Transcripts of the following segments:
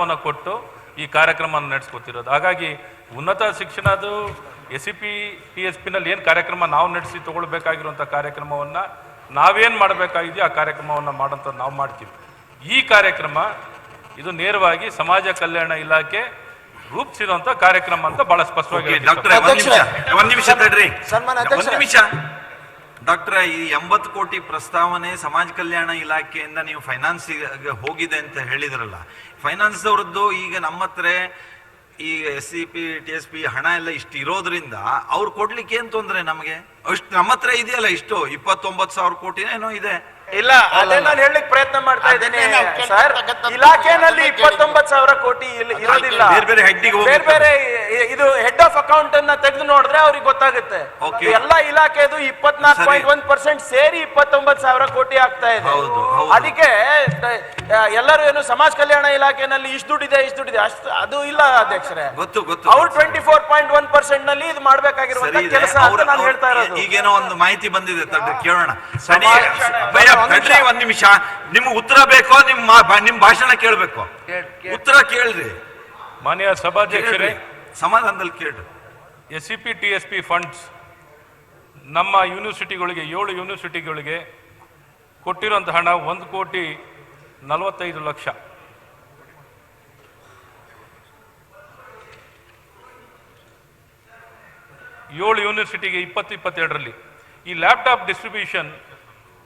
ಹಣವನ್ನು ಕೊಟ್ಟು ಈ ಕಾರ್ಯಕ್ರಮ ನಡೆಸ್ಕೊತಿರೋದು. ಹಾಗಾಗಿ ಉನ್ನತ ಶಿಕ್ಷಣದು SCP-TSP ಏನು ಕಾರ್ಯಕ್ರಮ ನಾವು ನಡೆಸಿ ತಗೊಳ್ಬೇಕಾಗಿರುವಂಥ ಕಾರ್ಯಕ್ರಮವನ್ನು ನಾವೇನು ಮಾಡಬೇಕಾಗಿದೆಯೋ ಆ ಕಾರ್ಯಕ್ರಮವನ್ನು ಮಾಡೋಂಥದ್ದು ನಾವು ಮಾಡ್ತೀವಿ. ಈ ಕಾರ್ಯಕ್ರಮ ಇದು ನೇರವಾಗಿ ಸಮಾಜ ಕಲ್ಯಾಣ ಇಲಾಖೆ ರೂಪಿಸಿರುವಂಥ ಕಾರ್ಯಕ್ರಮ ಅಂತ ಬಹಳ ಸ್ಪಷ್ಟವಾಗಿ. ಡಾಕ್ಟ್ರೆ, ಈ 80 ಕೋಟಿ ಪ್ರಸ್ತಾವನೆ ಸಮಾಜ ಕಲ್ಯಾಣ ಇಲಾಖೆಯಿಂದ ನೀವು ಫೈನಾನ್ಸ್ ಹೋಗಿದೆ ಅಂತ ಹೇಳಿದ್ರಲ್ಲ, ಫೈನಾನ್ಸ್ ಅವರದ್ದು ಈಗ ನಮ್ಮ ಹತ್ರ ಈ SCP-TSP ಹಣ ಎಲ್ಲ ಇಷ್ಟು ಇರೋದ್ರಿಂದ ಅವ್ರು ಕೊಡ್ಲಿಕ್ಕೆ ಏನ್ ತೊಂದ್ರೆ? ನಮಗೆ ಅಷ್ಟು ನಮ್ಮ ಹತ್ರ ಇದೆಯಲ್ಲ, ಇಷ್ಟು 29,000 ಕೋಟಿ ಏನೋ ಇದೆ. ಇಲ್ಲ, ಅದೇ ನಾನು ಹೇಳಲಿಕ್ಕೆ ಪ್ರಯತ್ನ ಮಾಡ್ತಾ ಇದ್ದೇನೆ ಸರ್. ಇಲಾಖೆನಲ್ಲಿ 29,000 ಕೋಟಿ ಇರೋದಿಲ್ಲ. ಬೇರೆ ಬೇರೆ ಇದು ಹೆಡ್ ಆಫ್ ಅಕೌಂಟ್ ಅನ್ನ ತೆಗೆದು ನೋಡಿದ್ರೆ ಅವ್ರಿಗೆ ಗೊತ್ತಾಗುತ್ತೆ. ಎಲ್ಲ ಇಲಾಖೆದು 24.1% ಸೇರಿ 29,000 ಕೋಟಿ ಆಗ್ತಾ ಇದೆ. ಅದಕ್ಕೆ ಎಲ್ಲರೂ ಏನು ಸಮಾಜ ಕಲ್ಯಾಣ ಇಲಾಖೆನಲ್ಲಿ ಇಷ್ಟು ದುಡ್ಡಿದೆ ಅಷ್ಟು ಅದು ಇಲ್ಲ ಅಧ್ಯಕ್ಷರೇ. ಅವ್ರು 24.1% ನಲ್ಲಿ ಇದು ಮಾಡ್ಬೇಕಾಗಿರುವಂತ ಕೆಲಸ ಅಂತ ನಾನು ಹೇಳ್ತಾ ಇರೋದು. ಈಗೇನೋ ಒಂದು ಮಾಹಿತಿ ಬಂದಿದೆ, ಕೇಳೋಣ. ಒಂದ್ ನಿಮಿಷ, ನಿಮ್ಗೆ ಉತ್ತರ ಬೇಕೋ ನಿಮ್ ಭಾಷಣ ಕೇಳ್ಬೇಕು? ಉತ್ತರ ಕೇಳ್ರಿ ಮಾನ್ಯ ಸಭಾಧ್ಯಕ್ಷರೇ. ಸಮಾಧಾನದಲ್ಲಿ ಕೇಳ್ರಿ. SCP-TSP ಫಂಡ್ಸ್ ನಮ್ಮ ಯೂನಿವರ್ಸಿಟಿಗಳಿಗೆ 7 ಯೂನಿವರ್ಸಿಟಿಗಳಿಗೆ ಕೊಟ್ಟಿರುವಂಥ ಹಣ 1,45,00,000. ಏಳು ಯೂನಿವರ್ಸಿಟಿಗೆ 2022ರಲ್ಲಿ ಈ ಲ್ಯಾಪ್ಟಾಪ್ ಡಿಸ್ಟ್ರಿಬ್ಯೂಷನ್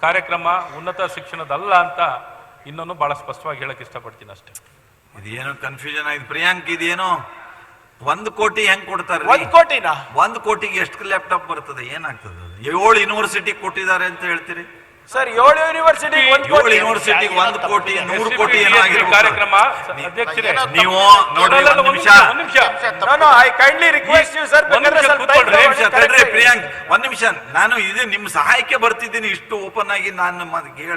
ಕಾರ್ಯಕ್ರಮ ಉನ್ನತ ಶಿಕ್ಷಣದಲ್ಲ ಅಂತ ಇನ್ನೊಂದು ಬಹಳ ಸ್ಪಷ್ಟವಾಗಿ ಹೇಳಕ್ ಇಷ್ಟಪಡ್ತೀನಿ ಅಷ್ಟೇ. ಇದೇನೋ ಕನ್ಫ್ಯೂಷನ್ ಆಯ್ತು ಪ್ರಿಯಾಂಕ್. ಇದೇನೋ 1 ಕೋಟಿ ಹೆಂಗ್ ಕೊಡ್ತಾರೆ? 1 ಕೋಟಿನಾ? 1 ಕೋಟಿಗೆ ಎಷ್ಟು ಲ್ಯಾಪ್ಟಾಪ್ ಬರ್ತದೆ? ಏನಾಗ್ತದೆ? 7 ಯೂನಿವರ್ಸಿಟಿ ಕೊಟ್ಟಿದ್ದಾರೆ ಅಂತ ಹೇಳ್ತೀರಿ ಸರ್. 7 ಯೂನಿವರ್ಸಿಟಿ 1 ಕೋಟಿ 1 ಕೋಟಿ 100 ಕೋಟಿ ಏನೋ ಆಗಿರೋ ಕಾರ್ಯಕ್ರಮ. ಅಧ್ಯಕ್ಷರೇ, ನೀವು ನೋಡ್ರಿ, ಒಂದು ನಿಮಿಷ. I kindly request you sir. Priyank, ಒಂದ್ ನಿಮಿಷ. ನಾನು ಇದು ನಿಮ್ಮ ಸಹಾಯಕ್ಕೆ ಬರ್ತಿದ್ದೀನಿ, ಇಷ್ಟು ಓಪನ್ ಆಗಿ ನಾನು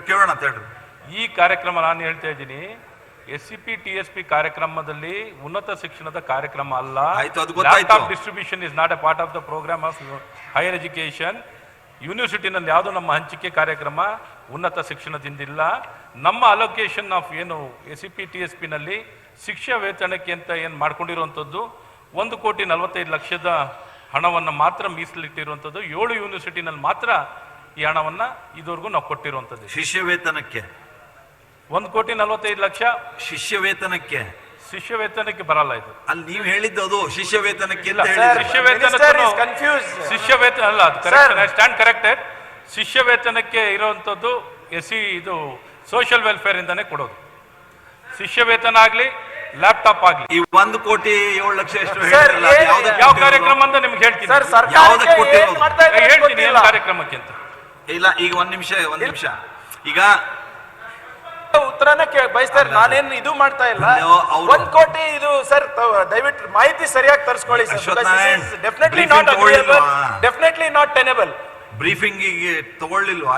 ಕೇಳೋಣ ಅಂತ ಹೇಳ್ರಿ. ಈ ಕಾರ್ಯಕ್ರಮ ನಾನು ಹೇಳ್ತಾ ಇದ್ದೀನಿ, SCP-TSP ಕಾರ್ಯಕ್ರಮದಲ್ಲಿ ಉನ್ನತ ಶಿಕ್ಷಣದ ಕಾರ್ಯಕ್ರಮ ಅಲ್ಲ. Laptop distribution is not a part of the program of higher education. ಯೂನಿವರ್ಸಿಟಿನಲ್ಲಿ ಯಾವುದು ನಮ್ಮ ಹಂಚಿಕೆ ಕಾರ್ಯಕ್ರಮ ಉನ್ನತ ಶಿಕ್ಷಣದಿಂದಿಲ್ಲ. ನಮ್ಮ ಅಲೋಕೇಶನ್ ಆಫ್ ಏನು SCP-TSPನಲ್ಲಿ ಶಿಕ್ಷಾ ವೇತನಕ್ಕೆ ಅಂತ ಏನು ಮಾಡ್ಕೊಂಡಿರುವಂಥದ್ದು 1,45,00,000 ಹಣವನ್ನು ಮಾತ್ರ ಮೀಸಲಿಟ್ಟಿರುವಂಥದ್ದು. 7 ಯೂನಿವರ್ಸಿಟಿನಲ್ಲಿ ಮಾತ್ರ ಈ ಹಣವನ್ನು ಇದುವರೆಗೂ ನಾವು ಕೊಟ್ಟಿರುವಂಥದ್ದು. ಶಿಷ್ಯ ವೇತನಕ್ಕೆ 1,45,00,000 ಶಿಷ್ಯ ವೇತನಕ್ಕೆ ಬರಲ್ಲ ಇದು. ಅಲ್ಲಿ ನೀವು ಹೇಳಿದ್ದು ಅದು ಶಿಷ್ಯ ವೇತನಕ್ಕೆ ಶಿಷ್ಯ ವೇತನ ಅಲ್ಲ, ಅದು ಸ್ಟ್ಯಾಂಡ್ ಕರೆಕ್ಟೆಡ್. ಶಿಷ್ಯ ವೇತನಕ್ಕೆ ಇರುವಂತದ್ದು ಇದು ಸೋಷಿಯಲ್ ವೆಲ್ಫೇರ್ ಇಂದಾನೆ ಕೊಡೋದು. ಶಿಷ್ಯ ವೇತನ ಆಗ್ಲಿ ಲ್ಯಾಪ್ಟಾಪ್ ಆಗ್ಲಿ. ಈ 1,07,00,000 ಎಷ್ಟು ಯಾವ ಕಾರ್ಯಕ್ರಮ ಅಂತ ನಿಮ್ಗೆ ಹೇಳ್ತೀನಿ, ಹೇಳ್ತೀನಿ ಏನು ಕಾರ್ಯಕ್ರಮಕ್ಕೆ ಅಂತ. ಇಲ್ಲ, ಈಗ ಒಂದ್ ನಿಮಿಷ ಈಗ ಉತ್ತರನ ಬಯಸ್ತಾರೆ. ನಾನೇನು ಇದು ಮಾಡ್ತಾ ಇಲ್ಲ. 1 ಕೋಟಿ ಇದು ಸರ್, ದಯವಿಟ್ಟು ಮಾಹಿತಿ ಸರಿಯಾಗಿ ತರಿಸ್ಕೊಳ್ಳಿ sir. Definitely not tenable. Briefing ತಗೊಳ್ಳಿಲ್ವಾ?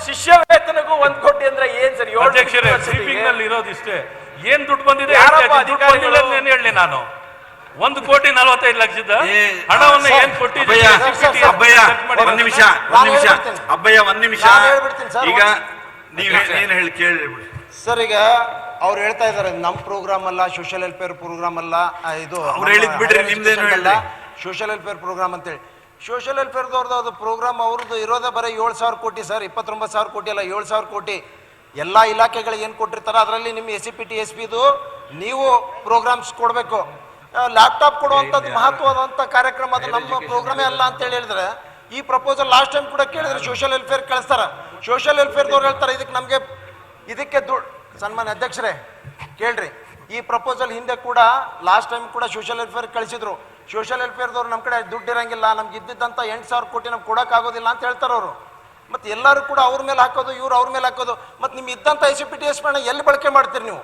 ಶಿಷ್ಯ ವೇತನಗೂ 1 ಕೋಟಿ ಅಂದ್ರೆ ಏನ್ ಸರ್? ಅಧ್ಯಕ್ಷರೇ, ಬ್ರೀಫಿಂಗ್ ನಲ್ಲಿ ಇರೋದಿಷ್ಟೇ. ಏನ್ ದುಡ್ಡು ಬಂದಿದೆ ಹೇಳಿ. ನಾನು 1,45,00,000 ಹಣವನ್ನು ಏನ್ ಕೊಟ್ಟಿದ್ದೀನಿ? ಒಂದ್ ನಿಮಿಷ. ಈಗ ನೀವೇನು ಹೇಳಿ ಕೇಳಿ ಸರ್. ಈಗ ಅವ್ರು ಹೇಳ್ತಾ ಇದಾರೆ ನಮ್ಮ ಪ್ರೋಗ್ರಾಮ್ ಅಲ್ಲ, ಸೋಷಿಯಲ್ ವೆಲ್ಫೇರ್ ಪ್ರೋಗ್ರಾಮ್ ಅಲ್ಲ, ಇದು ಅವ್ರು ಹೇಳಿದ್ ಬಿಡ್ರಿ, ನಿಮ್ದೇನು ಹೇಳ ಸೋಷಿಯಲ್ ವೆಲ್ಫೇರ್ ಪ್ರೋಗ್ರಾಮ್ ಅಂತೇಳಿ. ಸೋಷಿಯಲ್ ವೆಲ್ಫೇರ್ದವ್ರದ್ದು ಅದು ಪ್ರೋಗ್ರಾಮ್ ಅವ್ರದ್ದು ಇರೋದೇ ಬರೀ 7,000 ಕೋಟಿ ಸರ್. 29,000 ಕೋಟಿ ಅಲ್ಲ, 7,000 ಕೋಟಿ. ಎಲ್ಲ ಇಲಾಖೆಗಳಿಗೆ ಏನು ಕೊಟ್ಟಿರ್ತಾರೆ ಅದರಲ್ಲಿ ನಿಮ್ಮ SCP-TSPದು ನೀವು ಪ್ರೋಗ್ರಾಮ್ಸ್ ಕೊಡಬೇಕು. ಲ್ಯಾಪ್ಟಾಪ್ ಕೊಡುವಂಥದ್ದು ಮಹತ್ವವಾದಂಥ ಕಾರ್ಯಕ್ರಮ, ಅದು ನಮ್ಮ ಪ್ರೋಗ್ರಾಮೇ ಅಲ್ಲ ಅಂತ ಹೇಳಿದ್ರೆ ಈ ಪ್ರಪೋಸಲ್ ಲಾಸ್ಟ್ ಟೈಮ್ ಕೂಡ ಕೇಳಿದ್ರೆ ಸೋಷಿಯಲ್ ವೆಲ್ಫೇರ್ ಕಳಿಸ್ತಾರೆ. ಸೋಷಿಯಲ್ ವೆಲ್ಫೇರ್ದವ್ರು ಹೇಳ್ತಾರೆ ಇದಕ್ಕೆ ದುಡ್ಡು. ಸನ್ಮಾನ್ಯ ಅಧ್ಯಕ್ಷರೇ ಕೇಳ್ರಿ, ಈ ಪ್ರಪೋಸಲ್ ಹಿಂದೆ ಕೂಡ ಲಾಸ್ಟ್ ಟೈಮ್ ಕೂಡ ಸೋಷಿಯಲ್ ವೆಲ್ಫೇರ್ ಕಳಿಸಿದ್ರು. ಸೋಷಿಯಲ್ ವೆಲ್ಫೇರ್ದವ್ರು ನಮ್ಮ ಕಡೆ ದುಡ್ಡು ಇರಂಗಿಲ್ಲ, ನಮ್ಗೆ ಇದ್ದಿದ್ದಂಥ 8,000 ಕೋಟಿ ನಮ್ಗೆ ಕೊಡೋಕ್ಕಾಗೋದಿಲ್ಲ ಅಂತ ಹೇಳ್ತಾರೆ ಅವರು. ಮತ್ತು ಎಲ್ಲರೂ ಕೂಡ ಅವ್ರ ಮೇಲೆ ಹಾಕೋದು, ಇವ್ರು ಅವ್ರ ಮೇಲೆ ಹಾಕೋದು. ಮತ್ತು ನಿಮ್ಗೆ ಇದ್ದಂಥ SCP-TSP ಎಲ್ಲಿ ಬಳಕೆ ಮಾಡ್ತೀರಿ ನೀವು?